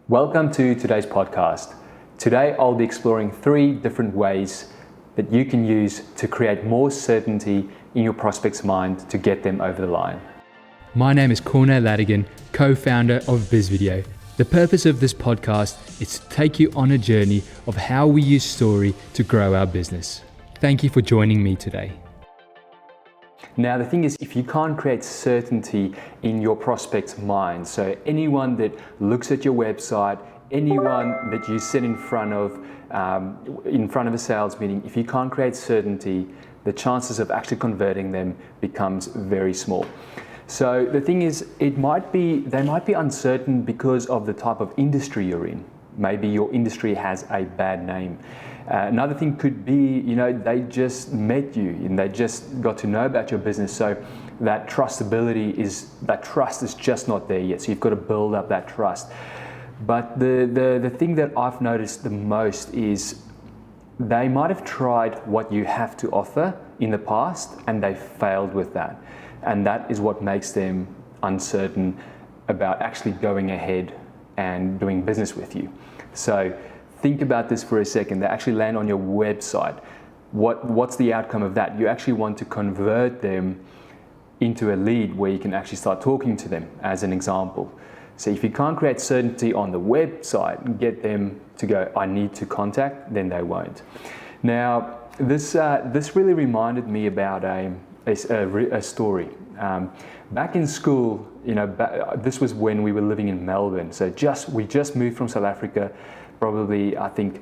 Welcome to today's podcast. Today I'll be exploring 3 different ways that you can use to create more certainty in your prospect's mind to get them over the line. My name is Cornell Ladigan, co-founder of BizVideo. The purpose of this podcast is to take you on a journey of how we use story to grow our business. Thank you for joining me today. Now the thing is, if you can't create certainty in your prospect's mind, so anyone that looks at your website, anyone that you sit in front of a sales meeting, if you can't create certainty, the chances of actually converting them becomes very small. So the thing is, they might be uncertain because of the type of industry you're in. Maybe your industry has a bad name. Another thing could be, they just met you and they just got to know about your business. So that trust is just not there yet. So you've got to build up that trust. But the thing that I've noticed the most is they might have tried what you have to offer in the past and they failed with that. And that is what makes them uncertain about actually going ahead and doing business with you. So think about this for a second. They actually land on your website. What's the outcome of that? You actually want to convert them into a lead where you can actually start talking to them, as an example. So if you can't create certainty on the website and get them to go, I need to contact, then they won't. Now, this really reminded me about a story. Back in school, this was when we were living in Melbourne. So we just moved from South Africa, probably I think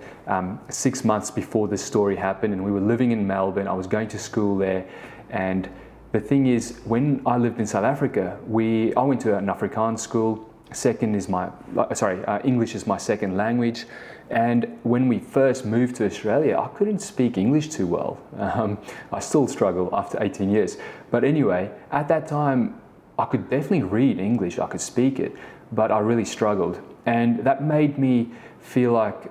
6 months before this story happened, and we were living in Melbourne. I was going to school there, and the thing is, when I lived in South Africa, I went to an Afrikaans school. English is my second language. And when we first moved to Australia, I couldn't speak English too well. I still struggle after 18 years. But anyway, at that time, I could definitely read English, I could speak it, but I really struggled. And that made me feel like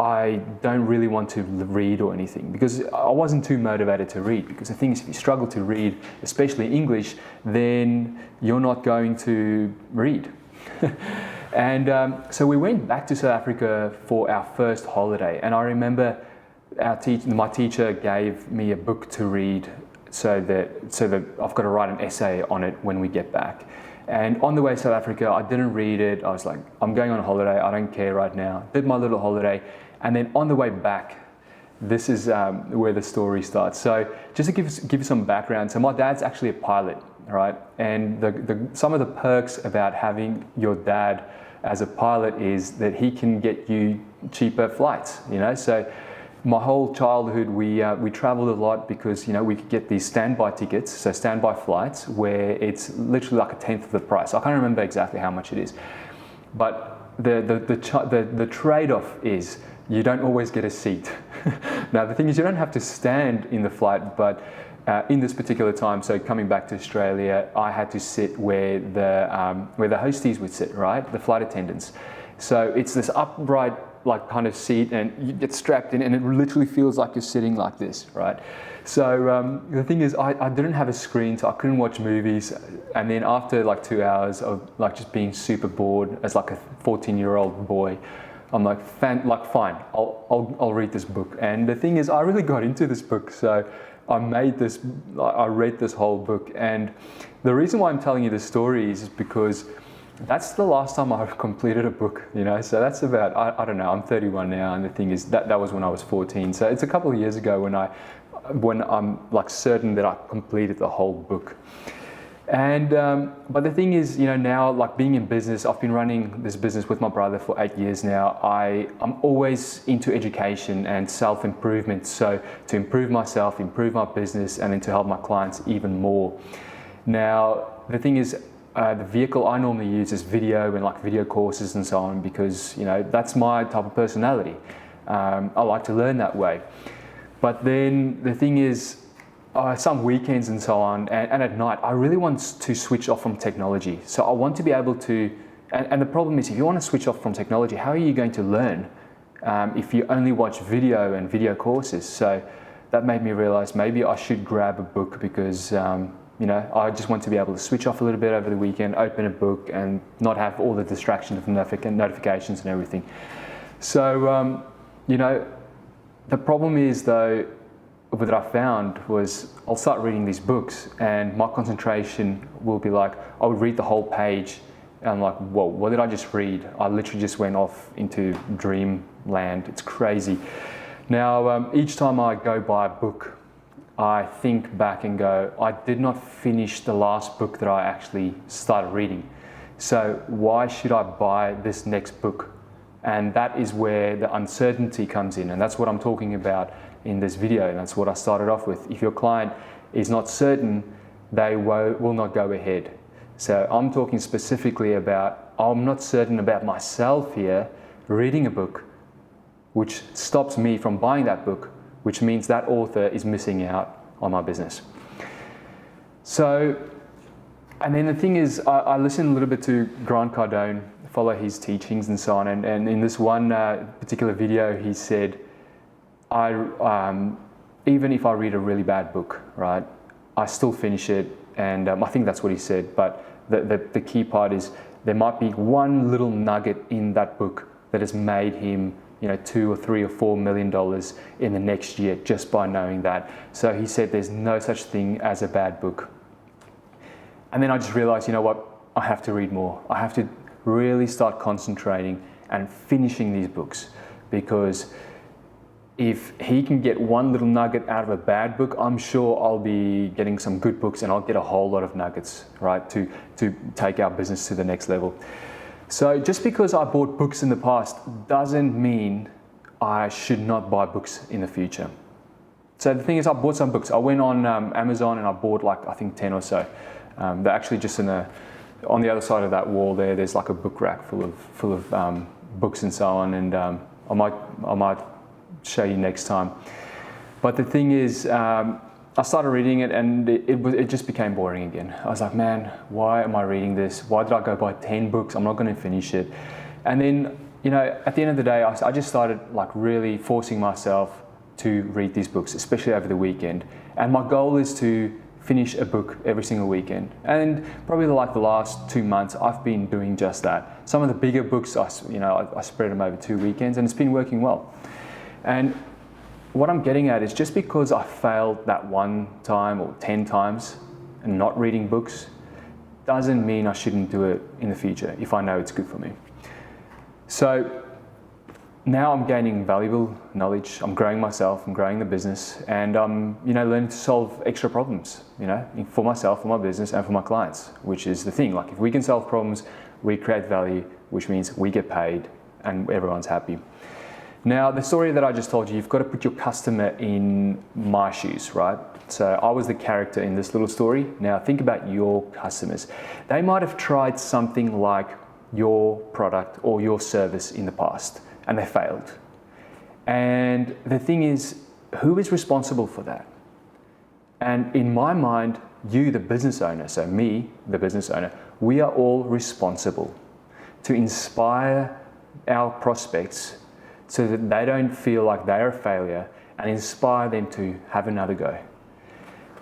I don't really want to read or anything, because I wasn't too motivated to read. Because the thing is, if you struggle to read, especially English, then you're not going to read. And so we went back to South Africa for our first holiday, and I remember my teacher gave me a book to read so that I've got to write an essay on it when we get back. And on the way to South Africa, I didn't read it. I was like, I'm going on holiday, I don't care right now. Did my little holiday, and then on the way back, this is where the story starts. So just to give you some background, so my dad's actually a pilot, right? And some of the perks about having your dad as a pilot is that he can get you cheaper flights, So my whole childhood, we traveled a lot because, we could get these standby tickets, so standby flights, where it's literally like 1/10 of the price. I can't remember exactly how much it is. But the trade-off is you don't always get a seat. Now, the thing is, you don't have to stand in the flight, but in this particular time, so coming back to Australia, I had to sit where the hosties would sit, right? The flight attendants. So it's this upright, kind of seat, and you get strapped in, and it literally feels like you're sitting like this, right? So the thing is, I didn't have a screen, so I couldn't watch movies. And then after 2 hours of just being super bored as a 14-year-old boy, I'm like, fine, I'll read this book. And the thing is, I really got into this book. So I read this whole book. And the reason why I'm telling you this story is because that's the last time I've completed a book, So that's about, I don't know, I'm 31 now. And the thing is, that was when I was 14. So it's a couple of years ago when I'm certain that I completed the whole book. And but the thing is, now being in business, I've been running this business with my brother for 8 years now. I'm always into education and self-improvement, so to improve myself, improve my business, and then to help my clients even more. Now the thing is, the vehicle I normally use is video and video courses and so on, because that's my type of personality. I like to learn that way. But then the thing is, some weekends and so on, and at night, I really want to switch off from technology. So I want to be able to, and the problem is, if you want to switch off from technology, how are you going to learn if you only watch video and video courses? So that made me realize maybe I should grab a book, because I just want to be able to switch off a little bit over the weekend, open a book, and not have all the distraction of notifications and everything. So, the problem is though, what I found was I'll start reading these books and my concentration will be like, I would read the whole page and I'm like, whoa, what did I just read? I literally just went off into dreamland. It's crazy. Now, each time I go buy a book, I think back and go, I did not finish the last book that I actually started reading. So why should I buy this next book? And that is where the uncertainty comes in. And that's what I'm talking about in this video. And that's what I started off with. If your client is not certain, they will not go ahead. So I'm talking specifically about, I'm not certain about myself here, reading a book, which stops me from buying that book, which means that author is missing out on my business. So, and then the thing is, I listened a little bit to Grant Cardone, follow his teachings and so on. And in this one particular video, he said, even if I read a really bad book, right, I still finish it. And I think that's what he said. But the key part is there might be one little nugget in that book that has made him, $2 or $3 or $4 million in the next year just by knowing that. So he said there's no such thing as a bad book. And then I just realized, I have to read more. I have to really start concentrating and finishing these books, because if he can get one little nugget out of a bad book, I'm sure I'll be getting some good books and I'll get a whole lot of nuggets, right, to take our business to the next level. So just because I bought books in the past doesn't mean I should not buy books in the future. So the thing is, I bought some books. I went on Amazon and I bought I think 10 or so. They're actually just on the other side of that wall there. There's like a book rack full of books and so on. And I might show you next time. But the thing is, I started reading it and it just became boring again. I was like, man, why am I reading this? Why did I go buy 10 books? I'm not going to finish it. And then, at the end of the day, I just started really forcing myself to read these books, especially over the weekend. And my goal is to finish a book every single weekend. And probably the last 2 months, I've been doing just that. Some of the bigger books, I spread them over 2 weekends and it's been working well. And what I'm getting at is, just because I failed that one time or 10 times and not reading books doesn't mean I shouldn't do it in the future if I know it's good for me. So now I'm gaining valuable knowledge, I'm growing myself, I'm growing the business, and I'm learning to solve extra problems, for myself, for my business, and for my clients, which is the thing. If we can solve problems, we create value, which means we get paid and everyone's happy. Now, the story that I just told you, you've got to put your customer in my shoes, right? So I was the character in this little story. Now think about your customers. They might have tried something like your product or your service in the past and they failed. And the thing is, who is responsible for that? And in my mind, you, the business owner, so me, the business owner, we are all responsible to inspire our prospects so that they don't feel like they're a failure, and inspire them to have another go.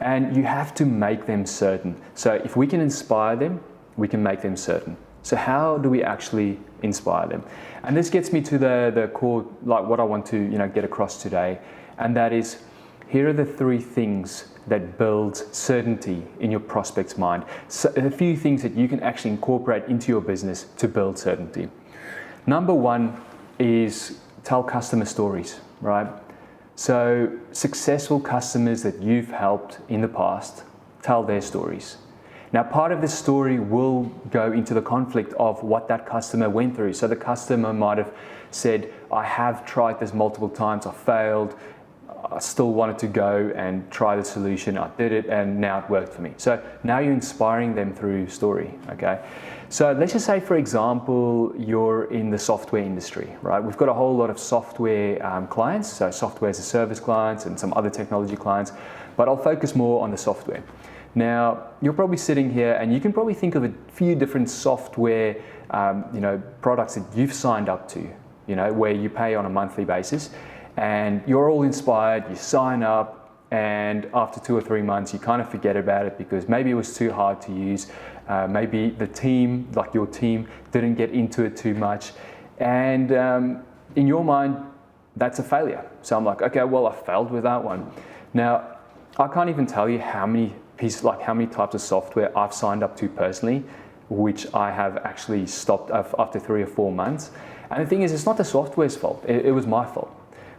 And you have to make them certain. So if we can inspire them, we can make them certain. So how do we actually inspire them? And this gets me to the core, what I want to get across today, and that is, here are the 3 things that build certainty in your prospect's mind. So a few things that you can actually incorporate into your business to build certainty. Number 1 is tell customer stories, right? So successful customers that you've helped in the past, tell their stories. Now, part of the story will go into the conflict of what that customer went through. So the customer might have said, I have tried this multiple times, I failed, I still wanted to go and try the solution, I did it, and now it worked for me. So now you're inspiring them through story, okay? So let's just say, for example, you're in the software industry, right? We've got a whole lot of software clients, so software as a service clients and some other technology clients, but I'll focus more on the software. Now, you're probably sitting here and you can probably think of a few different software products that you've signed up to, where you pay on a monthly basis, and you're all inspired, you sign up, and after 2 or 3 months you kind of forget about it because maybe it was too hard to use, maybe the team, like your team, didn't get into it too much, and in your mind that's a failure. So I'm like, okay, well, I failed with that one. Now I can't even tell you how many types of software I've signed up to personally, which I have actually stopped after 3 or 4 months. And the thing is, it's not the software's fault, it was my fault.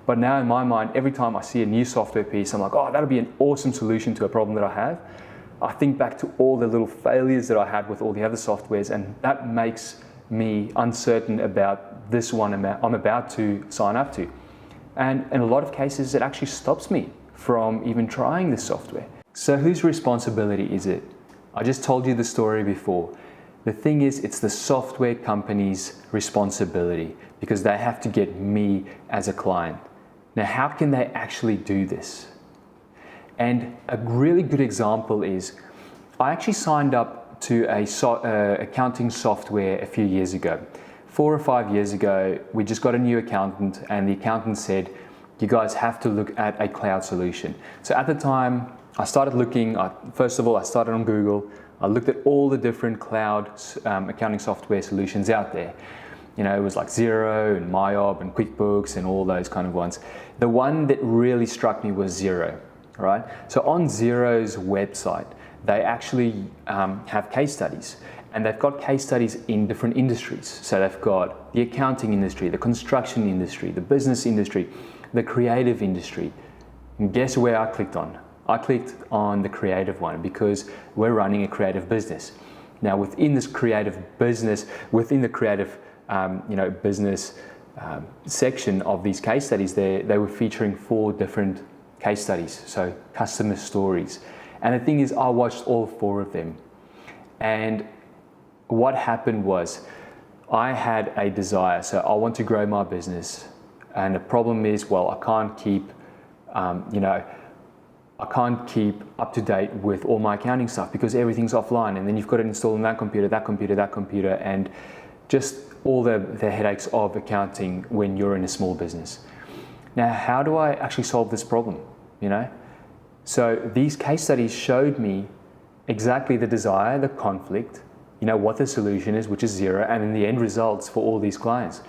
But now in my mind, every time I see a new software piece, I'm like, oh, that'll be an awesome solution to a problem that I have. I think back to all the little failures that I had with all the other softwares, and that makes me uncertain about this one I'm about to sign up to. And in a lot of cases, it actually stops me from even trying this software. So whose responsibility is it? I just told you the story before. The thing is, it's the software company's responsibility because they have to get me as a client. Now, how can they actually do this? And a really good example is, I actually signed up to accounting software a few years ago. 4 or 5 years ago, we just got a new accountant, and the accountant said, you guys have to look at a cloud solution. So at the time, I started looking, first of all, I started on Google. I looked at all the different cloud accounting software solutions out there. You know, it was like Xero and MYOB and QuickBooks and all those kind of ones. The one that really struck me was Xero, right? So on Xero's website, they actually have case studies, and they've got case studies in different industries. So they've got the accounting industry, the construction industry, the business industry, the creative industry. And guess where I clicked on? I clicked on the creative one because we're running a creative business. Now within this creative business, within the creative business section of these case studies, they were featuring 4 different case studies, so customer stories. And the thing is, I watched all 4 of them. And what happened was, I had a desire, so I want to grow my business. And the problem is, well, I can't keep up to date with all my accounting stuff because everything's offline, and then you've got to install on that computer, and just all the headaches of accounting when you're in a small business. Now, how do I actually solve this problem? So these case studies showed me exactly the desire, the conflict, what the solution is, which is Xero, and then the end results for all these clients.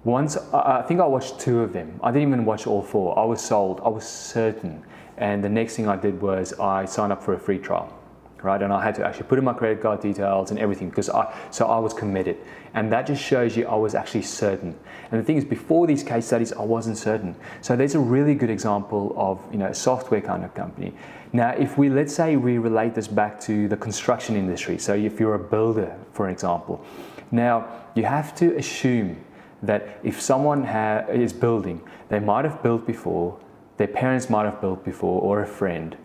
Once, I think I watched 2 of them. I didn't even watch all 4. I was sold, I was certain. And the next thing I did was I signed up for a free trial, right? And I had to actually put in my credit card details and everything because I was committed. And that just shows you I was actually certain. And the thing is, before these case studies, I wasn't certain. So there's a really good example of a software kind of company. Now, if let's say we relate this back to the construction industry. So if you're a builder, for example, now you have to assume that if someone is building, they might have built before, their parents might have built before, or a friend.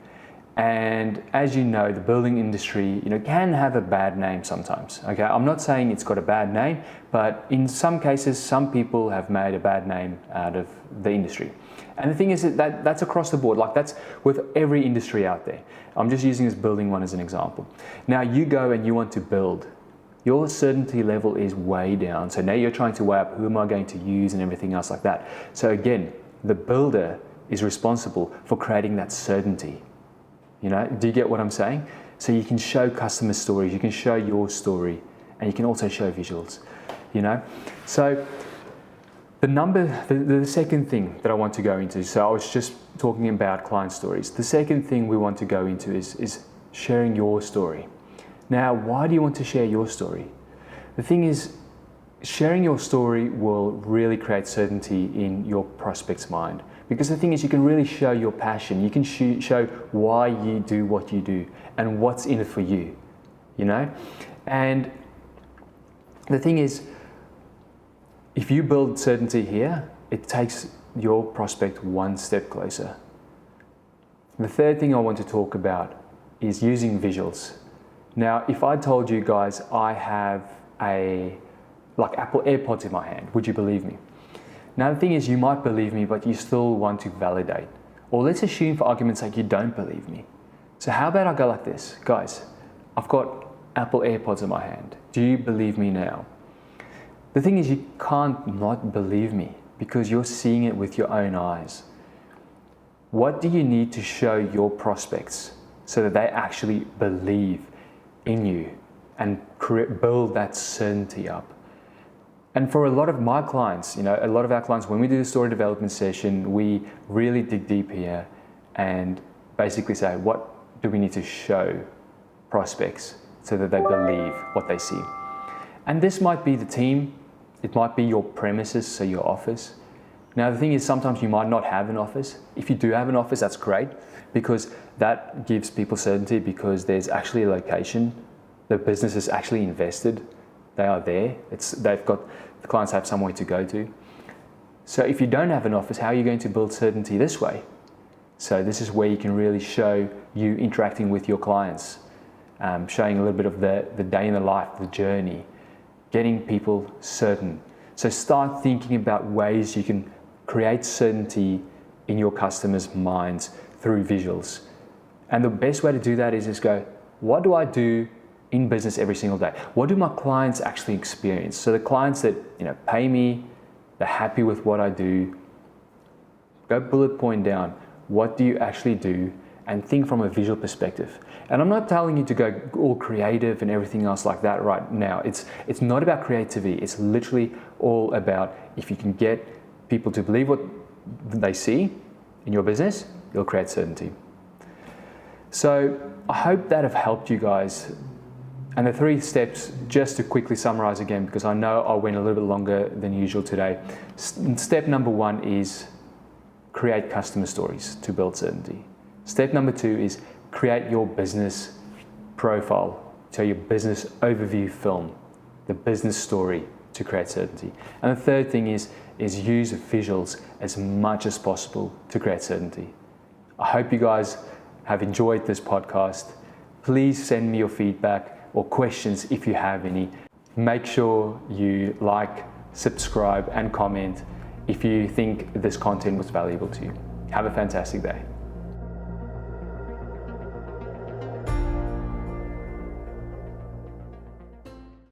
And as you know, the building industry, can have a bad name sometimes. Okay, I'm not saying it's got a bad name, but in some cases, some people have made a bad name out of the industry. And the thing is that's across the board. Like, that's with every industry out there. I'm just using this building one as an example. Now you go and you want to build. Your certainty level is way down. So now you're trying to weigh up who am I going to use and everything else like that. So again, the builder is responsible for creating that certainty. Do you get what I'm saying? So you can show customer stories, you can show your story, and you can also show visuals, So the second thing that I want to go into, so I was just talking about client stories. The second thing we want to go into is sharing your story. Now, why do you want to share your story? The thing is, sharing your story will really create certainty in your prospect's mind. Because the thing is, you can really show your passion. You can show why you do what you do and what's in it for you, And the thing is, if you build certainty here, it takes your prospect one step closer. The third thing I want to talk about is using visuals. Now, if I told you guys I have Apple AirPods in my hand, would you believe me? Now, the thing is, you might believe me, but you still want to validate. Or let's assume, for argument's sake, you don't believe me. So how about I go like this? Guys, I've got Apple AirPods in my hand. Do you believe me now? The thing is, you can't not believe me because you're seeing it with your own eyes. What do you need to show your prospects so that they actually believe in you and build that certainty up? And for a lot of my clients, a lot of our clients, when we do the story development session, we really dig deep here and basically say, what do we need to show prospects so that they believe what they see? And this might be the team, it might be your premises, so your office. Now the thing is, sometimes you might not have an office. If you do have an office, that's great, because that gives people certainty, because there's actually a location, the business is actually invested, they are there, the clients have somewhere to go to. So if you don't have an office, how are you going to build certainty this way? So this is where you can really show you interacting with your clients, showing a little bit of the day in the life, the journey, getting people certain. So start thinking about ways you can create certainty in your customers' minds through visuals. And the best way to do that is just go, what do I do in business every single day? What do my clients actually experience? So the clients that pay me, they're happy with what I do, go bullet point down. What do you actually do? And think from a visual perspective. And I'm not telling you to go all creative and everything else like that right now. It's not about creativity. It's literally all about, if you can get people to believe what they see in your business, you'll create certainty. So I hope that have helped you guys. And the 3 steps, just to quickly summarize again, because I know I went a little bit longer than usual today. Step number 1 is create customer stories to build certainty. Step number 2 is create your business profile, so your business overview film, the business story to create certainty. And the third thing is use visuals as much as possible to create certainty. I hope you guys have enjoyed this podcast. Please send me your feedback or questions if you have any. Make sure you like, subscribe, and comment if you think this content was valuable to you. Have a fantastic day.